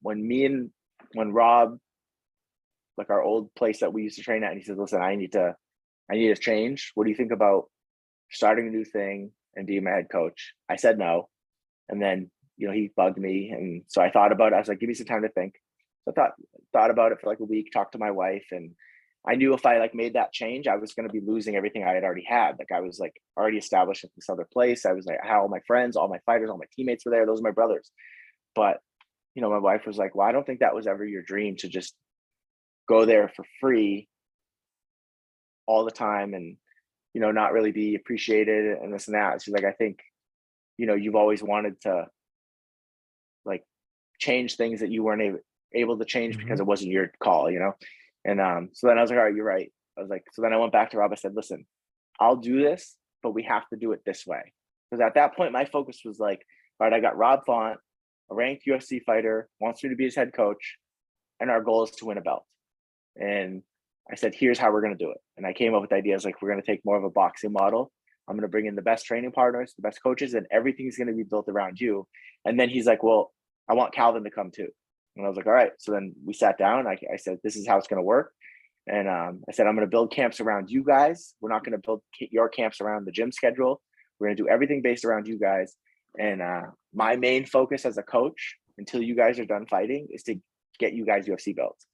Rob, like our old place that we used to train at, and he said, listen, I need to change. What do you think about starting a new thing and being my head coach? I said no. And then, he bugged me. And so I thought about it. I was like, give me some time to think. So I thought about it for like a week, talked to my wife, and I knew if I like made that change, I was going to be losing everything I had already had. Like I was like already established at this other place. I was like, how all my friends, all my fighters, all my teammates were there. Those are my brothers. But, my wife was like, well, I don't think that was ever your dream to just go there for free all the time and, not really be appreciated and this and that. She's like, I think, you've always wanted to like change things that you weren't able to change because it wasn't your call, And so then I was like, all right, you're right. I was like, so then I went back to Rob. I said, listen, I'll do this, but we have to do it this way. Because at that point, my focus was like, all right, I got Rob Font, a ranked UFC fighter, wants me to be his head coach, and our goal is to win a belt. And I said, here's how we're going to do it. And I came up with ideas like, we're going to take more of a boxing model. I'm going to bring in the best training partners, the best coaches, and everything's going to be built around you. And then he's like, well, I want Calvin to come too. And I was like, all right. So then we sat down. I said, this is how it's going to work. And I said, I'm going to build camps around you guys. We're not going to build your camps around the gym schedule. We're going to do everything based around you guys. And my main focus as a coach, until you guys are done fighting, is to get you guys UFC belts.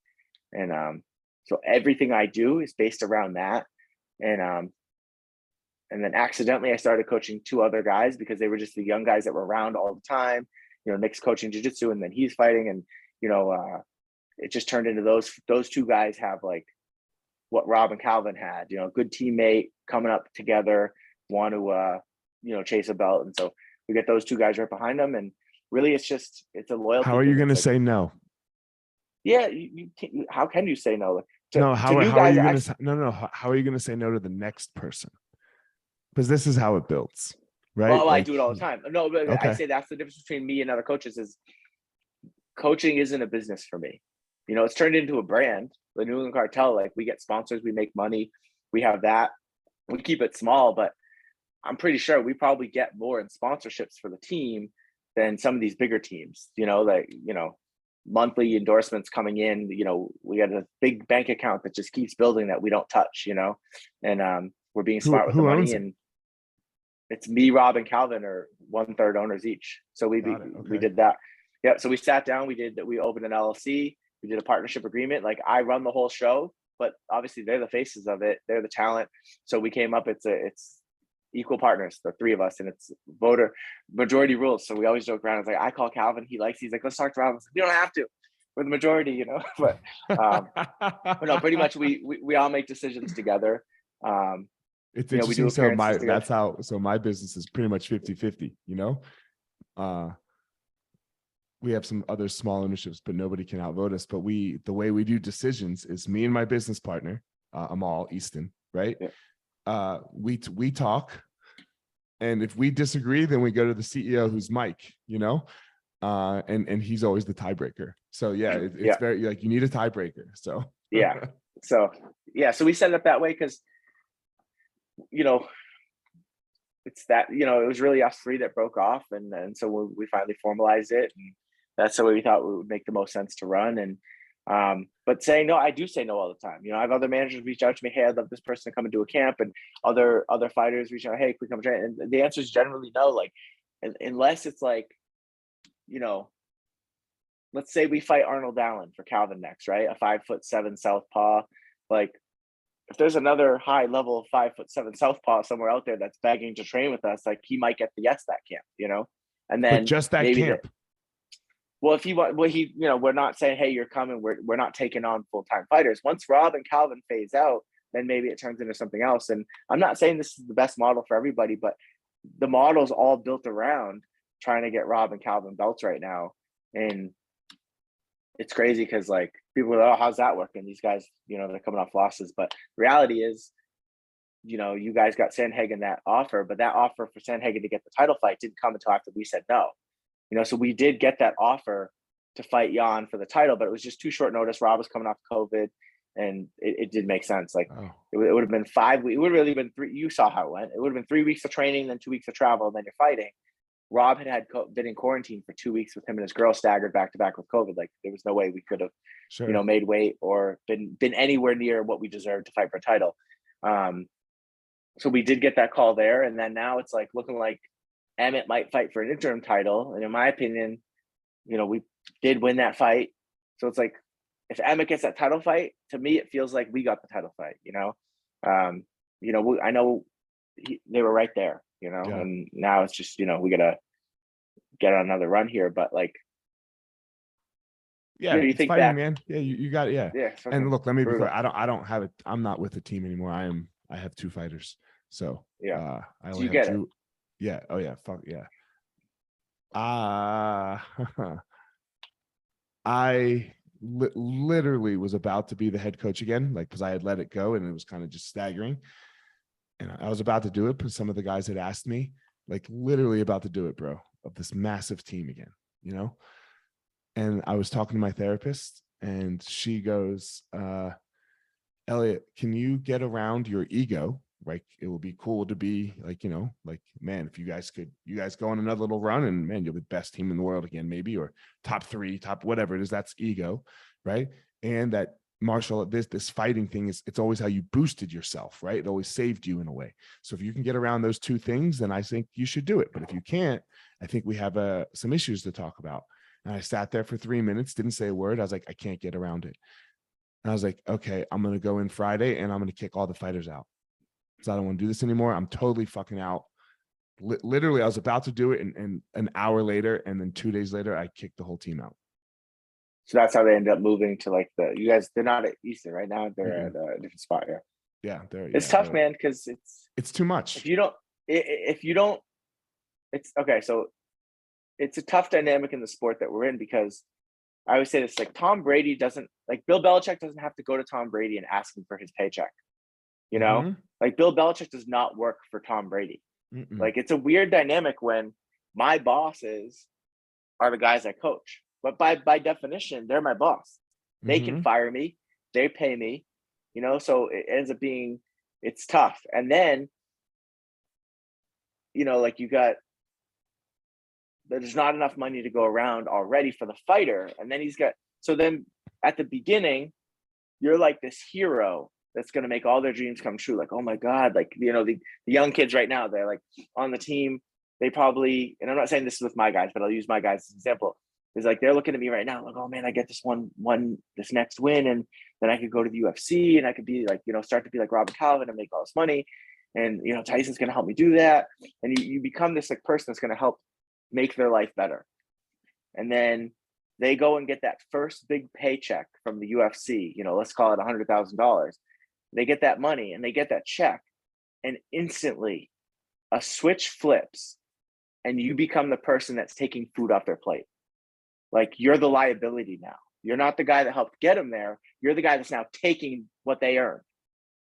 And so everything I do is based around that. And then accidentally I started coaching 2 other guys because they were just the young guys that were around all the time. Nick's coaching jiu-jitsu and then he's fighting. And, it just turned into those 2 guys have like what Rob and Calvin had, good teammate coming up together, want to, chase a belt. And so we get those 2 guys right behind them. And really it's a loyalty. How are you going to say no? Yeah. How can you say no? How are you going to no, how are you going to say no to the next person? Because this is how it builds, right? Well, I do it all the time. No, but okay. I say that's the difference between me and other coaches is coaching isn't a business for me. It's turned into a brand. The New England Cartel, like we get sponsors, we make money, we have that. We keep it small, but I'm pretty sure we probably get more in sponsorships for the team than some of these bigger teams. Monthly endorsements coming in. We got a big bank account that just keeps building that we don't touch. And we're being smart with the money. And it's me, Rob, and Calvin are 1/3 owners each. So we did that. Yeah. So we sat down. We opened an LLC. We did a partnership agreement. Like I run the whole show, but obviously they're the faces of it. They're the talent. So we came up. It's equal partners, the 3 of us, and it's voter majority rules. So we always joke around. It's like I call Calvin. He's like, let's talk to Rob. Like, we don't have to. We're the majority, But no, pretty much we all make decisions together. It's interesting. So my business is pretty much 50-50, we have some other small ownerships, but nobody can outvote us. But the way we do decisions is me and my business partner, Amal Easton, right? Yeah. We talk, and if we disagree, then we go to the CEO, who's Mike, and he's always the tiebreaker. So yeah, it's very like you need a tiebreaker. So yeah. So we set it up that way because it's that it was really us 3 that broke off, and so we finally formalized it, and that's the way we thought it would make the most sense to run. And but saying no, I do say no all the time. I have other managers reach out to me, hey, I'd love this person to come and do a camp, and other fighters reach out, hey, can we come train? And the answer is generally no. Like unless it's like, let's say we fight Arnold Allen for Calvin next, right? A 5'7" southpaw. Like if there's another high level 5'7" southpaw somewhere out there that's begging to train with us, like he might get the yes that camp, and then but just that maybe camp. Well, if he want, we're not saying, hey, you're coming. We're not taking on full-time fighters. Once Rob and Calvin phase out, then maybe it turns into something else. And I'm not saying this is the best model for everybody, but the model's all built around trying to get Rob and Calvin belts right now. And it's crazy because like people are, oh, how's that working? These guys, they're coming off losses. But reality is, you guys got Sandhagen that offer, but that offer for Sandhagen to get the title fight didn't come until after we said no. So we did get that offer to fight Jan for the title, but it was just too short notice. Rob was coming off COVID. and it did make sense. Like Oh, it would have been 5 weeks. It would have really been 3. You saw how it went. It would have been 3 weeks of training, then 2 weeks of travel, and then you're fighting. Rob had been in quarantine for 2 weeks with him and his girl staggered back to back with COVID. Like there was no way we could have, sure. made weight or been anywhere near what we deserved to fight for a title. So we did get that call there, and then now it's like looking like Emmett might fight for an interim title. And in my opinion, we did win that fight. So it's like if Emmett gets that title fight, to me it feels like we got the title fight. I know they were right there. Yeah. And now it's just we gotta get on another run here. But like, Yeah, you it's think fighting, back, man. Yeah, you got it. Yeah. yeah. And look, let me be brutal. clear. I don't have it. I'm not with the team anymore. I have 2 fighters. So Yeah. I So only you have get Drew. Yeah. Oh yeah. Fuck yeah. I literally was about to be the head coach again, like because I had let it go and it was kind of just staggering. And I was about to do it, but some of the guys had asked me, like literally about to do it, bro, of this massive team again, And I was talking to my therapist and she goes, Elliot, can you get around your ego? Like it would be cool to be like, like, man, if you guys go on another little run and man, you'll be the best team in the world again, maybe, or top 3, top whatever it is, that's ego. Right. And that this fighting thing it's always how you boosted yourself, right? It always saved you in a way. So if you can get around those 2 things, then I think you should do it. But if you can't, I think we have some issues to talk about. And I sat there for 3 minutes, didn't say a word. I was like, I can't get around it. And I was like, okay, I'm going to go in Friday and I'm going to kick all the fighters out. Because I don't want to do this anymore. I'm totally fucking out. Literally, I was about to do it and an hour later, and then 2 days later, I kicked the whole team out. So that's how they ended up moving to like you guys, they're not at Eastern right now. They're at a different spot here. Yeah. It's tough, man, because it's too much. If you don't, it's okay. So it's a tough dynamic in the sport that we're in because I always say this, like Tom Brady Bill Belichick doesn't have to go to Tom Brady and ask him for his paycheck. Like Bill Belichick does not work for Tom Brady. Like it's a weird dynamic when my bosses are the guys I coach, but by definition, they're my boss. They can fire me, they pay me, so it ends up being, it's tough. And then, like there's not enough money to go around already for the fighter. And then so then at the beginning, you're like this hero that's going to make all their dreams come true. Like, oh my God, like, the young kids right now, they're like on the team. They probably, and I'm not saying this is with my guys, but I'll use my guys as an example. Is like, they're looking at me right now, like, oh man, I get this this next win. And then I could go to the UFC and I could be like, start to be like Robert Calvin and make all this money. And, Tyson's going to help me do that. And you become this like person that's going to help make their life better. And then they go and get that first big paycheck from the UFC, let's call it $100,000. They get that money and they get that check, and instantly a switch flips and you become the person that's taking food off their plate. Like you're the liability now. You're not the guy that helped get them there. You're the guy that's now taking what they earned,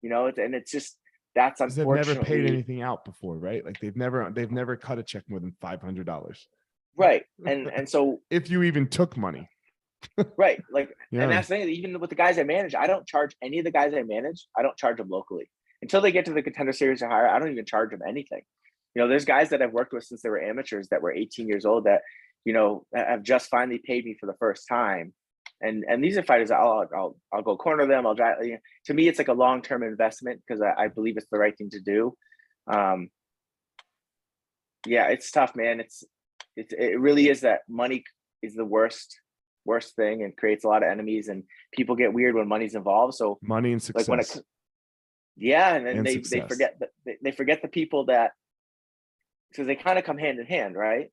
and it's just, that's unfortunately. They've never paid anything out before, right? Like they've never cut a check more than $500. Right. And so if you even took money. Right. Like, yeah. And that's the thing, even with the guys I manage, I don't charge any of the guys I manage. I don't charge them locally until they get to the Contender Series or higher. I don't even charge them anything. There's guys that I've worked with since they were amateurs that were 18 years old that, have just finally paid me for the first time. And these are fighters I'll go corner them. I'll drive. To me, it's like a long-term investment because I believe it's the right thing to do. Yeah, it's tough, man. It really is that money is the worst thing and creates a lot of enemies, and people get weird when money's involved. So money and success. Like and then they forget that they forget the people that, because they kind of come hand in hand, right?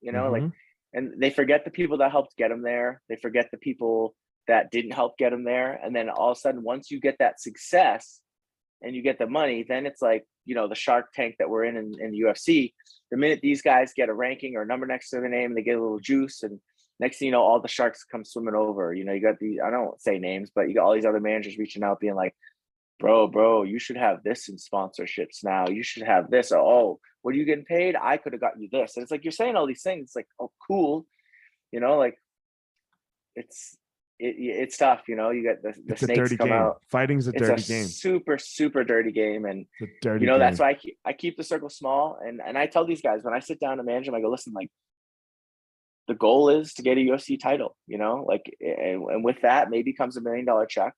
And they forget the people that helped get them there. They forget the people that didn't help get them there. And then all of a sudden, once you get that success and you get the money, then it's like, the Shark Tank that we're in the UFC. The minute these guys get a ranking or a number next to their name, they get a little juice, and next thing you know, all the sharks come swimming over. You got I don't say names, but you got all these other managers reaching out being like, bro, you should have this in sponsorships now. You should have this. Oh, what are you getting paid? I could have got you this. And it's like, you're saying all these things. It's like, oh, cool. Like it's it's tough. You know, you get the It's a snakes dirty come game. out. Fighting's a It's a dirty game. super, super dirty game. And, It's a dirty you know, that's game. why I keep the circle small. And I tell these guys when I sit down to manage them, I go, listen, like, the goal is to get a UFC title, you know, like, and with that maybe comes $1 million check.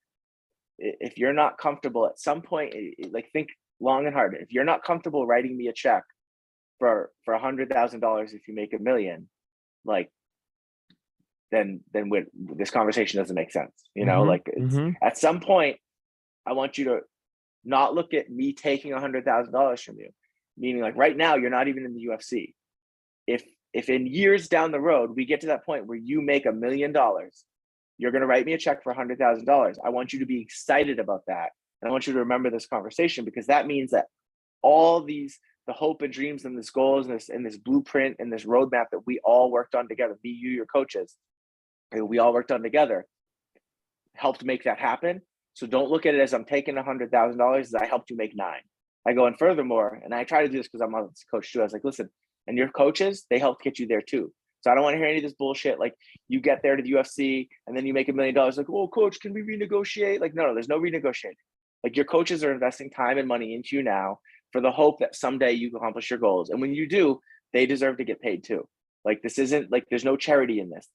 If you're not comfortable at some point, like, think long and hard. If you're not comfortable writing me a check for $100,000 if you make $1 million, like, then this conversation doesn't make sense. You know, like, at some point, I want you to not look at me taking $100,000 from you, meaning, like, right now you're not even in the UFC. If in years down the road we get to that point where you make $1 million, you're going to write me a check for $100,000. I want you to be excited about that, and I want you to remember this conversation, because that means that all the hope and dreams and this goals and this blueprint and this roadmap that we all worked on together, me, you, your coaches, and we all worked on together, helped make that happen. So don't look at it as I'm taking $100,000, as I helped you make $9. I go, and furthermore, and I try to do this because I'm a coach too. I was like, listen, and your coaches, they helped get you there too. So I don't want to hear any of this bullshit. Like, you get there to the UFC and then you make $1 million. Like, oh, coach, can we renegotiate? Like, no, there's no renegotiating. Like, your coaches are investing time and money into you now for the hope that someday you accomplish your goals. And when you do, they deserve to get paid too. Like, this isn't like, there's no charity in this.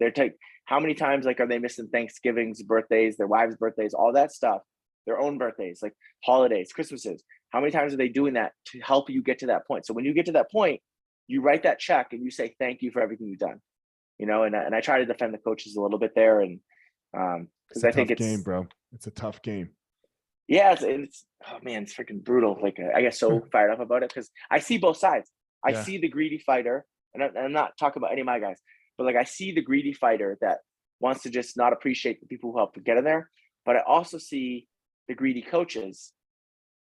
How many times, like, are they missing Thanksgivings, birthdays, their wives' birthdays, all that stuff, their own birthdays, like holidays, Christmases? How many times are they doing that to help you get to that point? So when you get to that point, you write that check and you say, thank you for everything you've done, you know? And I try to defend the coaches a little bit there. And because I think it's game, bro. It's a tough game. Yeah. It's oh man, it's freaking brutal. Like, I get so fired up about it because I see both sides. I see the greedy fighter, and I'm not talking about any of my guys, but, like, I see the greedy fighter that wants to just not appreciate the people who helped get in there. But I also see the greedy coaches,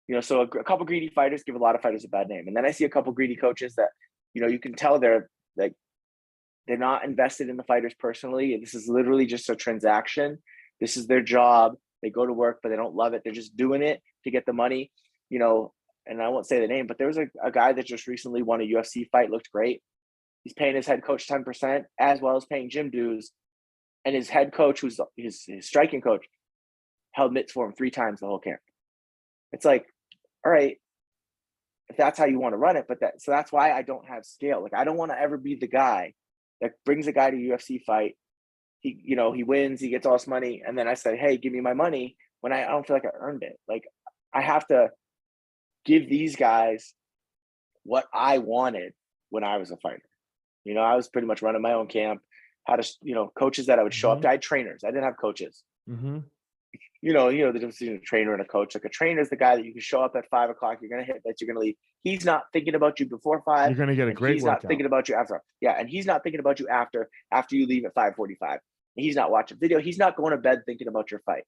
you know, so a couple greedy fighters give a lot of fighters a bad name. And then I see a couple greedy coaches that, you know, you can tell they're not invested in the fighters personally. This is literally just a transaction. This is their job. They go to work, but they don't love it. They're just doing it to get the money, you know. And I won't say the name, but there was a guy that just recently won a UFC fight, looked great. He's paying his head coach 10%, as well as paying gym dues. And his head coach, who's his striking coach, held mitts for him 3 times the whole camp. It's like, all right, if that's how you want to run it, so that's why I don't have scale. Like, I don't want to ever be the guy that brings a guy to a UFC fight. He wins, he gets all this money, and then I say, hey, give me my money, when I don't feel like I earned it. Like, I have to give these guys what I wanted when I was a fighter. You know, I was pretty much running my own camp, had coaches that I would show up to. I had trainers. I didn't have coaches. You know, the difference between a trainer and a coach. Like, a trainer is the guy that you can show up at 5 o'clock. You're going to hit that. You're going to leave. He's not thinking about you before 5. You're going to get a great workout. He's not thinking about you after. Yeah. And he's not thinking about you after you leave at 5:45. He's not watching video. He's not going to bed thinking about your fight.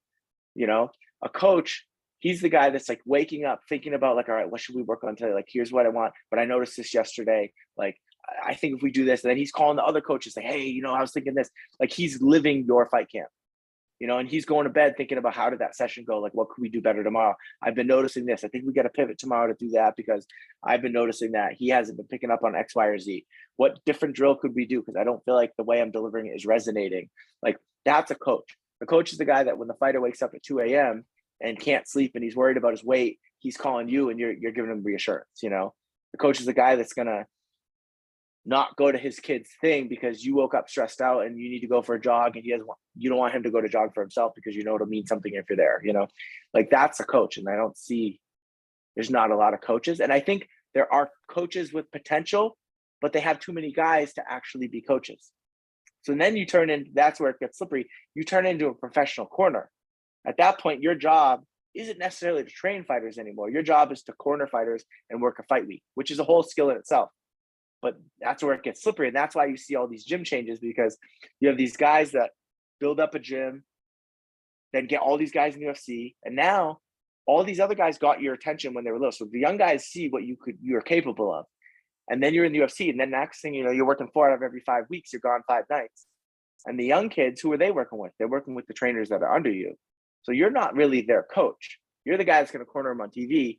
You know, a coach, he's the guy that's, like, waking up thinking about, like, all right, what should we work on today? Like, here's what I want. But I noticed this yesterday. Like, I think if we do this, and then he's calling the other coaches, like, hey, you know, I was thinking this. Like, he's living your fight camp. You know, and he's going to bed thinking about, how did that session go? Like, what could we do better tomorrow? I've been noticing this. I think we got to pivot tomorrow to do that, because I've been noticing that he hasn't been picking up on X, Y, or Z. What different drill could we do? Because I don't feel like the way I'm delivering it is resonating. Like, that's a coach. The coach is the guy that when the fighter wakes up at 2 a.m. and can't sleep and he's worried about his weight, he's calling you and you're giving him reassurance. You know, the coach is the guy that's going to not go to his kid's thing because you woke up stressed out and you need to go for a jog, and you don't want him to go to jog for himself because you know it'll mean something if you're there, you know. Like, that's a coach. And there's not a lot of coaches. And I think there are coaches with potential, but they have too many guys to actually be coaches. So then that's where it gets slippery. You turn into a professional corner. At that point, your job isn't necessarily to train fighters anymore. Your job is to corner fighters and work a fight week, which is a whole skill in itself. But that's where it gets slippery. And that's why you see all these gym changes, because you have these guys that build up a gym, then get all these guys in the UFC. And now all these other guys got your attention when they were little. So the young guys see what you're capable of. And then you're in the UFC. And then next thing you know, you're working 4 out of every 5 weeks. You're gone 5 nights. And the young kids, who are they working with? They're working with the trainers that are under you. So you're not really their coach. You're the guy that's going to corner them on TV.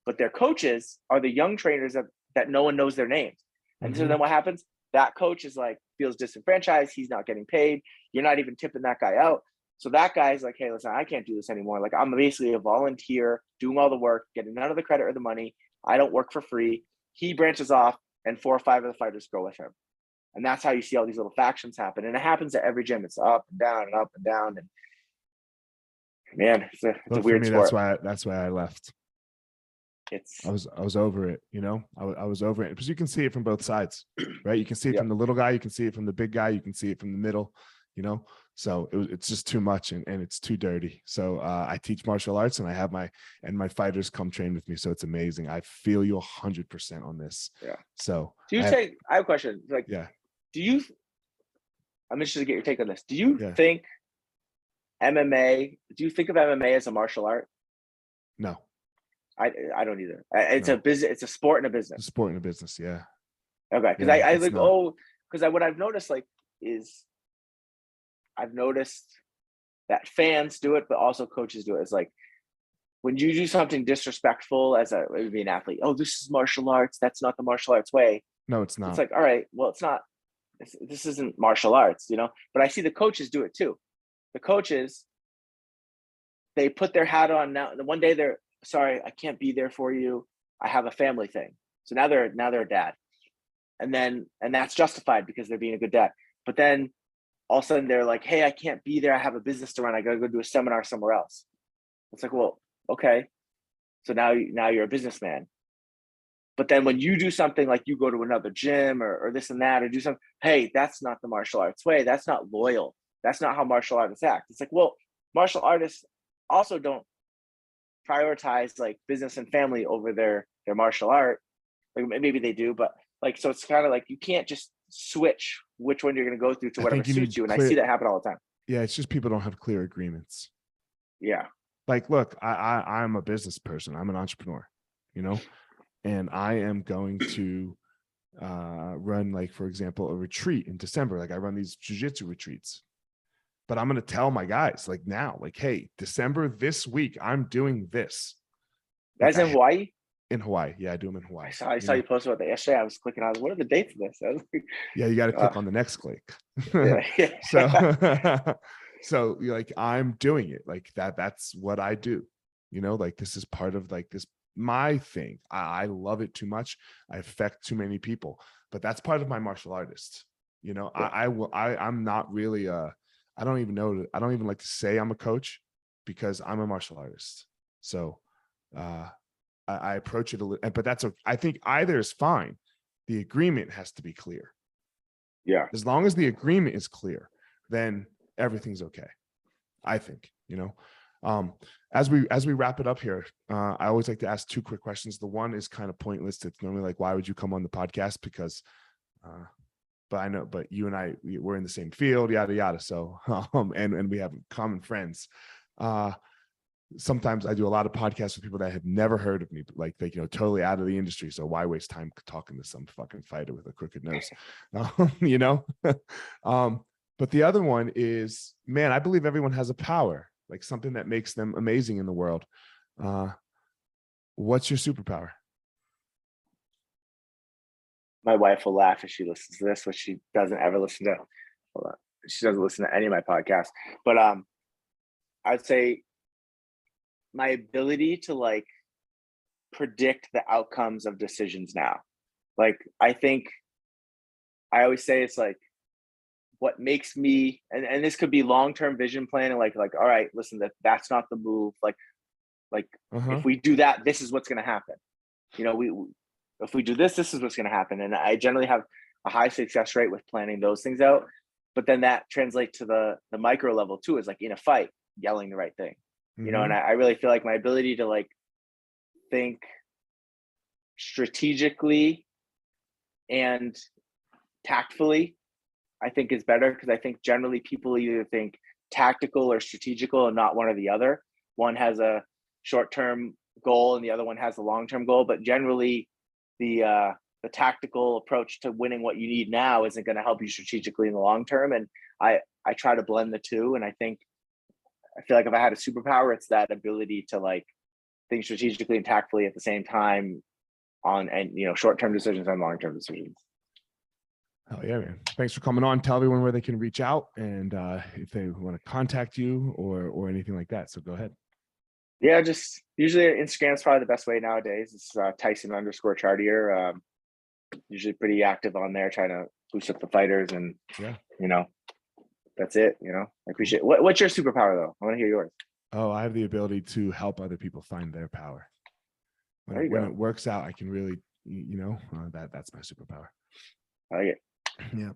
But their coaches are the young trainers that no one knows their names. And so then what happens? That coach is like, feels disenfranchised. He's not getting paid. You're not even tipping that guy out. So that guy's like, hey, listen, I can't do this anymore. Like, I'm basically a volunteer doing all the work, getting none of the credit or the money. I don't work for free. He branches off, and 4 or 5 of the fighters go with him. And that's how you see all these little factions happen. And it happens at every gym. It's up and down and up and down. And man, it's a weird sport. That's why I left. It's I was over it, you know. I was over it because you can see it from both sides, right? You can see it from the little guy, you can see it from the big guy, you can see it from the middle, you know. So it's just too much and it's too dirty. So I teach martial arts and I have my fighters come train with me. So it's amazing. I feel you 100% on this. Yeah. So do you I have a question. Like, yeah. I'm interested to get your take on this. Do you think MMA, do you think of MMA as a martial art? No. I don't either. It's a business. It's a sport and a business. It's a sport and a business. Yeah. Okay. Because I like, because what I've noticed is I've noticed that fans do it, but also coaches do it. It's like when you do something disrespectful as maybe an athlete, oh, this is martial arts. That's not the martial arts way. No, it's not. It's like, all right, well, it's not. This isn't martial arts, you know. But I see the coaches do it too. The coaches, they put their hat on now. One day they're sorry, I can't be there for you. I have a family thing. So now they're a dad. And that's justified because they're being a good dad. But then all of a sudden they're like, hey, I can't be there. I have a business to run. I got to go do a seminar somewhere else. It's like, well, okay. So now you're a businessman. But then when you do something like you go to another gym or this and that, or do something, hey, that's not the martial arts way. That's not loyal. That's not how martial artists act. It's like, well, martial artists also don't prioritize like business and family over their martial art. Like maybe they do, but like, so it's kind of like you can't just switch which one you're going to go through to whatever suits you. And I see that happen all the time. Yeah, it's just people don't have clear agreements. Yeah. Like, look, I'm a business person. I'm an entrepreneur, you know, and I am going to run, like, for example, a retreat in December. Like I run these jiu-jitsu retreats. But I'm going to tell my guys like now, like, hey, December this week, I'm doing this. That's in Hawaii? In Hawaii. Yeah, I do them in Hawaii. I saw you post about that yesterday. I was clicking on, what are the dates of this? I was like, yeah, you got to click on the next click. So like, I'm doing it like that. That's what I do. You know, like this is part of like this, my thing. I love it too much. I affect too many people, but that's part of my martial artist. You know, I'm not really I don't even like to say I'm a coach because I'm a martial artist. So I approach it a little, but that's okay. I think either is fine. The agreement has to be clear. Yeah. As long as the agreement is clear, then everything's okay. I think, you know, as we wrap it up here, I always like to ask 2 quick questions. The one is kind of pointless. It's normally like, why would you come on the podcast? Because, but I know, but you and we're in the same field, yada, yada. So, and we have common friends. Sometimes I do a lot of podcasts with people that have never heard of me, but like they, you know, totally out of the industry. So why waste time talking to some fucking fighter with a crooked nose, you know? But the other one is, man, I believe everyone has a power, like something that makes them amazing in the world. What's your superpower? My wife will laugh if she listens to this, which she doesn't ever listen to. She doesn't listen to any of my podcasts. But I'd say my ability to like predict the outcomes of decisions now. Like I think I always say it's like what makes me, and this could be long-term vision planning, like all right, listen, that's not the move. Like if we do that, this is what's going to happen. You know, if we do this is what's going to happen. And I generally have a high success rate with planning those things out. But then that translates to the micro level too, is like in a fight, yelling the right thing. You know, and I really feel like my ability to like think strategically and tactfully, I think is better, because I think generally people either think tactical or strategical and not one or the other. One has a short-term goal and the other one has a long-term goal, but generally the tactical approach to winning what you need now isn't going to help you strategically in the long term. And I try to blend the two. And I feel like if I had a superpower, it's that ability to like think strategically and tactfully at the same time and you know, short-term decisions and long-term decisions. Oh yeah, man. Thanks for coming on. Tell everyone where they can reach out and if they want to contact you or anything like that. So go ahead. Yeah, just usually Instagram's probably the best way nowadays. It's Tyson_Chartier. Usually pretty active on there, trying to boost up the fighters, and Yeah. That's it. I appreciate it. What's your superpower though? I want to hear yours. Oh, I have the ability to help other people find their power. When it works out, I can really, that's my superpower. I like it. Yeah.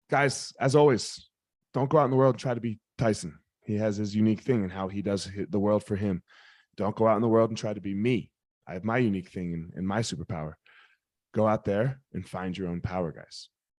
Guys, as always, don't go out in the world and try to be Tyson. He has his unique thing and how he does the world for him. Don't go out in the world and try to be me. I have my unique thing and my superpower. Go out there and find your own power, guys.